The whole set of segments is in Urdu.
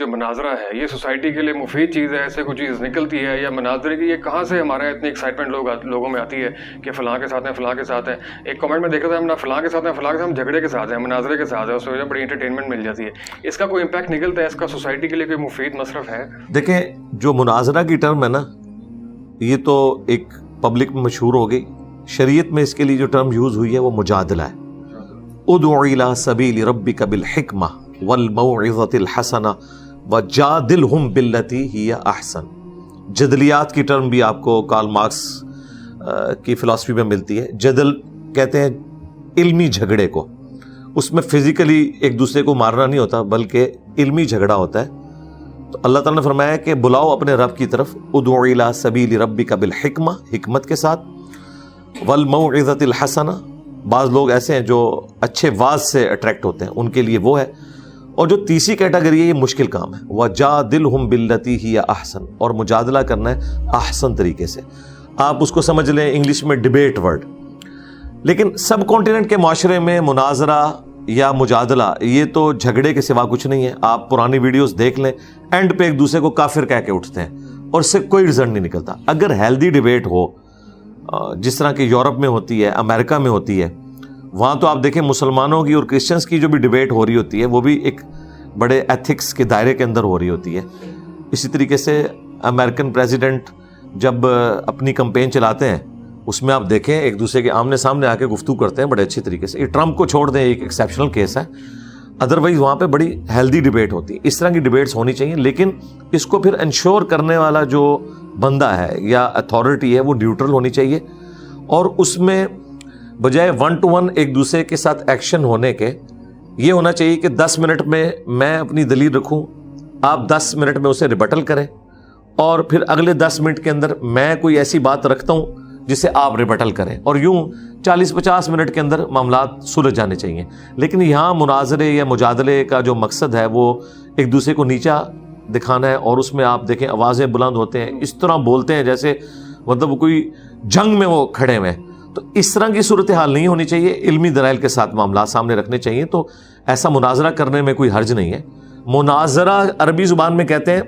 جو مناظرہ ہے یہ سوسائٹی کے لیے مفید چیز ہے، ایسے کوئی چیز نکلتی ہے یا مناظرے کی یہ کہاں سے ہمارا اتنی ایکسائٹمنٹ لوگوں میں آتی ہے کہ فلاں کے ساتھ ہیں فلاں کے ساتھ ہیں؟ ایک کمنٹ میں دیکھا تھا ہم نہ فلاں کے ساتھ ہیں فلاں کے ساتھ، ہم جھگڑے کے ساتھ ہیں، مناظرے کے ساتھ ہیں، اس وجہ بڑی انٹرٹینمنٹ مل جاتی ہے. اس کا کوئی امپیکٹ نکلتا ہے؟ اس کا سوسائٹی کے لیے کوئی مفید مصرف ہے؟ دیکھیں جو مناظرہ کی ٹرم ہے نا، یہ تو ایک پبلک میں مشہور ہو گئی. شریعت میں اس کے لیے جو ٹرم یوز ہوئی ہے وہ مجادلہ ہے. ادع الی سبیل ربک بالحکمہ والموعظۃ الحسنہ وجادلہم باللتی ہی احسن. جدلیات کی ٹرم بھی آپ کو کارل مارکس کی فلسفی میں ملتی ہے. جدل کہتے ہیں علمی جھگڑے کو، اس میں فزیکلی ایک دوسرے کو مارنا نہیں ہوتا بلکہ علمی جھگڑا ہوتا ہے. تو اللہ تعالیٰ نے فرمایا کہ بلاؤ اپنے رب کی طرف، ادع الی سبیل ربک بالحکمہ، حکمت کے ساتھ، والموعظۃ الحسنہ. بعض لوگ ایسے ہیں جو اچھے واعظ سے اٹریکٹ ہوتے ہیں، ان کے لیے وہ ہے. اور جو تیسری کیٹیگری ہے یہ مشکل کام ہے، وجادلہم باللتی ہی احسن، اور مجادلہ کرنا ہے احسن طریقے سے. آپ اس کو سمجھ لیں انگلش میں ڈیبیٹ ورڈ. لیکن سب کانٹیننٹ کے معاشرے میں مناظرہ یا مجادلہ یہ تو جھگڑے کے سوا کچھ نہیں ہے. آپ پرانی ویڈیوز دیکھ لیں، اینڈ پہ ایک دوسرے کو کافر کہہ کے اٹھتے ہیں اور اس سے کوئی رزلٹ نہیں نکلتا. اگر ہیلدی ڈیبیٹ ہو جس طرح کہ یورپ میں ہوتی ہے، امریکہ میں ہوتی ہے، وہاں تو آپ دیکھیں مسلمانوں کی اور کرسچنس کی جو بھی ڈیبیٹ ہو رہی ہوتی ہے وہ بھی ایک بڑے ایتھکس کے دائرے کے اندر ہو رہی ہوتی ہے. اسی طریقے سے امریکن پریزیڈنٹ جب اپنی کمپین چلاتے ہیں اس میں آپ دیکھیں ایک دوسرے کے آمنے سامنے آ کے گفتگو کرتے ہیں بڑے اچھی طریقے سے. یہ ٹرمپ کو چھوڑ دیں، ایک ایکسیپشنل کیس ہے، ادروائز وہاں پہ بڑی ہیلدی ڈیبیٹ ہوتی ہے. اس طرح کی ڈیبیٹس ہونی چاہیے، لیکن اس کو پھر انشور کرنے والا جو بندہ ہے یا اتھارٹی ہے وہ نیوٹرل ہونی چاہیے. اور اس میں بجائے 1 to 1 ایک دوسرے کے ساتھ ایکشن ہونے کے، یہ ہونا چاہیے کہ 10 منٹ میں اپنی دلیل رکھوں، آپ 10 منٹ میں اسے ریبٹل کریں، اور پھر اگلے 10 منٹ کے اندر میں کوئی ایسی بات رکھتا ہوں جسے آپ ریبٹل کریں، اور یوں 40-50 منٹ کے اندر معاملات سلجھ جانے چاہیے. لیکن یہاں مناظرے یا مجادلے کا جو مقصد ہے وہ ایک دوسرے کو نیچا دکھانا ہے، اور اس میں آپ دیکھیں آوازیں بلند ہوتے ہیں، اس طرح بولتے ہیں جیسے مطلب کوئی جنگ میں وہ کھڑے ہوئے ہیں. تو اس طرح کی صورتحال نہیں ہونی چاہیے. علمی دلائل کے ساتھ معاملات سامنے رکھنے چاہیے. تو ایسا مناظرہ کرنے میں کوئی حرج نہیں ہے. مناظرہ عربی زبان میں کہتے ہیں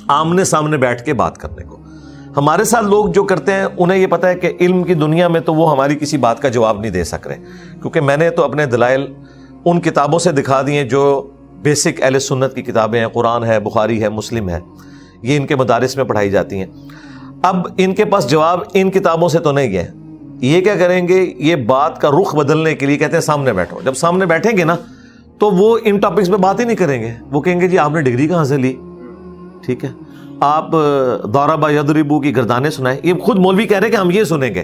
آمنے سامنے بیٹھ کے بات کرنے کو. ہمارے ساتھ لوگ جو کرتے ہیں انہیں یہ پتہ ہے کہ علم کی دنیا میں تو وہ ہماری کسی بات کا جواب نہیں دے سک رہے، کیونکہ میں نے تو اپنے دلائل ان کتابوں سے دکھا دیے جو بیسک اہل سنت کی کتابیں ہیں. قرآن ہے، بخاری ہے، مسلم ہے، یہ ان کے مدارس میں پڑھائی جاتی ہیں. اب ان کے پاس جواب ان کتابوں سے تو نہیں ہے. یہ کیا کریں گے، یہ بات کا رخ بدلنے کے لیے کہتے ہیں سامنے بیٹھو. جب سامنے بیٹھیں گے نا تو وہ ان ٹاپکس پہ بات ہی نہیں کریں گے. وہ کہیں گے جی آپ نے ڈگری کہاں سے لی، ٹھیک ہے، آپ ضرب یضرب کی گردانیں سنائیں. یہ خود مولوی کہہ رہے ہیں کہ ہم یہ سنیں گے.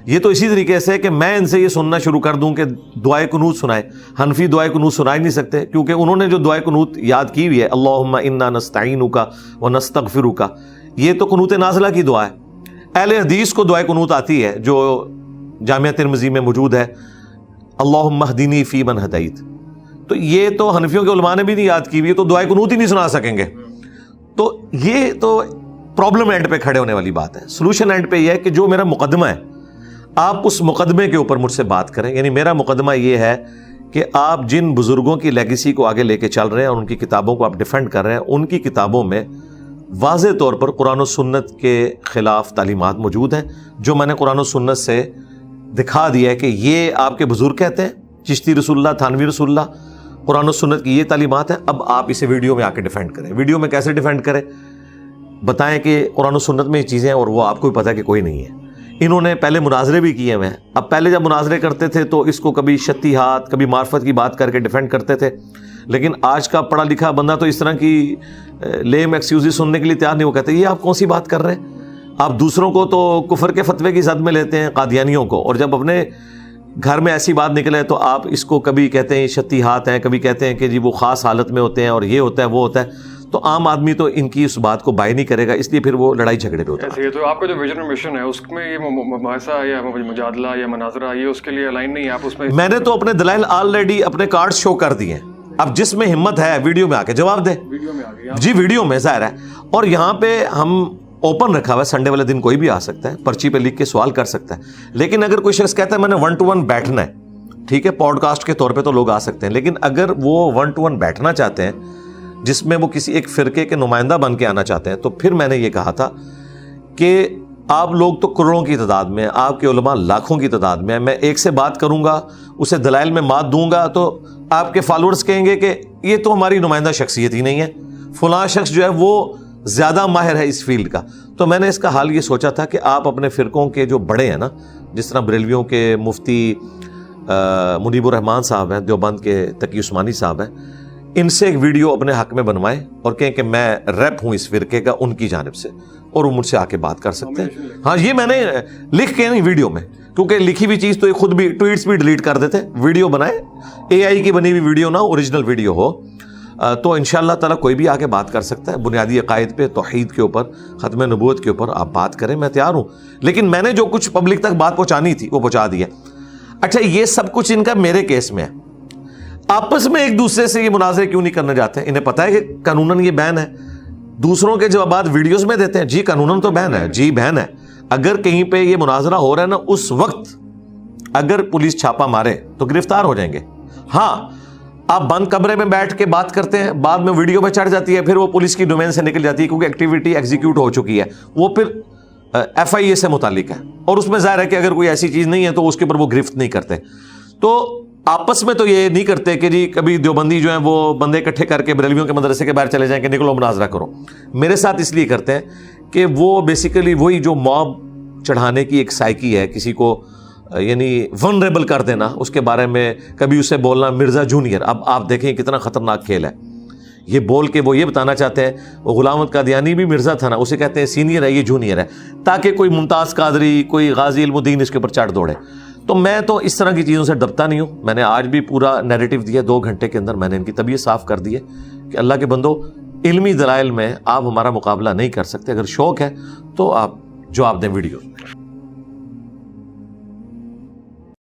یہ تو اسی طریقے سے کہ میں ان سے یہ سننا شروع کر دوں کہ دعائے قنوت سنائیں. حنفی دعائے قنوت سنا ہی نہیں سکتے، کیونکہ انہوں نے جو دعائے قنوت یاد کی ہوئی ہے، اللہم انا نستعینک ونستغفرک، یہ تو قنوت نازلہ کی دعا ہے. اہل حدیث کو دعائے قنوت آتی ہے جو جامعہ ترمذی میں موجود ہے، اللہم اہدنی فی من ہدیت. تو یہ تو حنفیوں کے علماء نے بھی نہیں یاد کی ہوئی، تو دعائے قنوت ہی نہیں سنا سکیں گے. تو یہ تو پرابلم اینڈ پہ کھڑے ہونے والی بات ہے. سلوشن اینڈ پہ یہ ہے کہ جو میرا مقدمہ ہے آپ اس مقدمے کے اوپر مجھ سے بات کریں. یعنی میرا مقدمہ یہ ہے کہ آپ جن بزرگوں کی لیگیسی کو آگے لے کے چل رہے ہیں اور ان کی کتابوں کو آپ ڈیفینڈ کر رہے ہیں، ان کی کتابوں میں واضح طور پر قرآن و سنت کے خلاف تعلیمات موجود ہیں جو میں نے قرآن و سنت سے دکھا دیا ہے کہ یہ آپ کے بزرگ کہتے ہیں، چشتی رسول اللہ، تھانوی رسول اللہ، قرآن و سنت کی یہ تعلیمات ہیں. اب آپ اسے ویڈیو میں آ کے ڈیفینڈ کریں. ویڈیو میں کیسے ڈیفینڈ کریں، بتائیں کہ قرآن و سنت میں یہ چیزیں ہیں اور وہ آپ کو بھی پتہ ہے کہ کوئی نہیں ہے. انہوں نے پہلے مناظرے بھی کیے ہوئے ہیں. اب پہلے جب مناظرے کرتے تھے تو اس کو کبھی شتی ہاتھ، کبھی معرفت کی بات کر کے ڈیفینڈ کرتے تھے. لیکن آج کا پڑھا لکھا بندہ تو اس طرح کی لیم ایکسکیوزز سننے کے لیے تیار نہیں. وہ کہتے ہیں یہ آپ کون سی بات کر رہے ہیں، آپ دوسروں کو تو کفر کے فتوے کی زد میں لیتے ہیں، قادیانیوں کو، اور جب اپنے گھر میں ایسی بات نکلے تو آپ اس کو کبھی کہتے ہیں شتی ہاتھ ہیں، کبھی کہتے ہیں کہ جی وہ خاص حالت میں ہوتے ہیں اور یہ ہوتا ہے وہ ہوتا ہے. تو عام آدمی تو ان کی اس بات کو بائی نہیں کرے گا، اس لیے پھر وہ لڑائی جھگڑے پہ ہوتا ہے. تو آپ کا جو ویژن اور مشن ہے اس میں یہ مباحثہ یا مجادلہ یا مناظرہ یہ اس کے لیے الائن نہیں ہے. آپ اس میں نے تو اپنے دلائل آلریڈی اپنے کارڈ شو کر دیے ہیں. اب جس میں ہمت ہے ویڈیو میں آ کے جواب دے. جی ویڈیو میں ظاہر ہے. اور یہاں پہ ہم اوپن رکھا ہوا ہے، سنڈے والے دن کوئی بھی آ سکتا ہے، پرچی پہ لکھ کے سوال کر سکتا ہے. لیکن اگر کوئی شخص کہتا ہے میں نے 1 to 1 بیٹھنا ہے، ٹھیک ہے، پوڈ کاسٹ کے طور پہ تو لوگ آ سکتے ہیں. لیکن اگر وہ 1 to 1 بیٹھنا چاہتے ہیں جس میں وہ کسی ایک فرقے کے نمائندہ بن کے آنا چاہتے ہیں، تو پھر میں نے یہ کہا تھا کہ آپ لوگ تو کروڑوں کی تعداد میں، آپ کے علماء لاکھوں کی تعداد میں ایک سے بات کروں گا، اسے دلائل میں مات دوں گا، تو آپ کے فالوورز کہیں گے کہ یہ تو ہماری نمائندہ شخصیت ہی نہیں ہے، فلاں شخص جو ہے وہ زیادہ ماہر ہے اس فیلڈ کا۔ تو میں نے اس کا حال یہ سوچا تھا کہ آپ اپنے فرقوں کے جو بڑے ہیں نا، جس طرح بریلویوں کے مفتی منیب الرحمان صاحب ہیں، دیوبند کے تقی عثمانی صاحب ہیں، ان سے ایک ویڈیو اپنے حق میں بنوائیں اور کہیں کہ میں ریپ ہوں اس فرقے کا ان کی جانب سے، اور وہ مجھ سے آ کے بات کر سکتے ہیں۔ ہاں، یہ میں نے لکھ کے نہیں ویڈیو میں، کیونکہ لکھی ہوئی چیز تو یہ خود بھی ٹویٹس بھی ڈیلیٹ کر دیتے، ویڈیو بنائے، اے آئی کی بنی ہوئی ویڈیو نہ اوریجنل ویڈیو ہو، تو انشاءاللہ تعالیٰ کوئی بھی آ کے بات کر سکتا ہے، بنیادی عقائد پہ، توحید کے اوپر، ختم نبوت کے اوپر آپ بات کریں، میں تیار ہوں۔ لیکن میں نے جو کچھ پبلک تک بات پہنچانی تھی وہ پہنچا دیا۔ اچھا، یہ سب کچھ ان کا میرے کیس میں ہے، آپس میں ایک دوسرے سے یہ مناظرے کیوں نہیں کرنے جاتے؟ انہیں پتہ ہے کہ قانوناً یہ بین ہے، دوسروں کے جوابات ویڈیوز میں دیتے ہیں، جی قانوناً تو بین ہے، جی بین ہے۔ اگر کہیں پہ یہ مناظرہ ہو رہا ہے نا، اس وقت اگر پولیس چھاپا مارے تو گرفتار ہو جائیں گے۔ ہاں، آپ بند کمرے میں بیٹھ کے بات کرتے ہیں، بعد میں ویڈیو پہ چڑھ جاتی ہے، پھر وہ پولیس کی ڈومین سے نکل جاتی ہے، کیونکہ ایکٹیویٹی ایگزیکیوٹ ہو چکی ہے، وہ پھر ایف آئی اے سے متعلق ہے، اور اس میں ظاہر ہے کہ اگر کوئی ایسی چیز نہیں ہے تو اس کے اوپر وہ گرفت نہیں کرتے۔ تو آپس میں تو یہ نہیں کرتے کہ جی کبھی دیوبندی جو ہیں وہ بندے اکٹھے کر کے بریلویوں کے مدرسے کے باہر چلے جائیں کہ نکلو مناظرہ کرو۔ میرے ساتھ اس لیے کرتے ہیں کہ وہ بیسیکلی وہی جو موب چڑھانے کی ایک سائیکی ہے، کسی کو یعنی ونریبل کر دینا، اس کے بارے میں کبھی اسے بولنا مرزا جونیئر۔ اب آپ دیکھیں کتنا خطرناک کھیل ہے، یہ بول کے وہ یہ بتانا چاہتے ہیں وہ غلام احمد قادیانی بھی مرزا تھا نا، اسے کہتے ہیں سینئر ہے، یہ جونیئر ہے، تاکہ کوئی ممتاز قادری، کوئی غازی علم الدین اس کے اوپر چڑھ دوڑے۔ تو میں تو اس طرح کی چیزوں سے ڈرتا نہیں ہوں۔ میں نے آج بھی پورا نیریٹو دیا، 2 گھنٹے کے اندر میں نے ان کی طبیعت صاف کر دی ہے کہ اللہ کے بندو، علمی دلائل میں آپ ہمارا مقابلہ نہیں کر سکتے، اگر شوق ہے تو آپ جواب دیں ویڈیو۔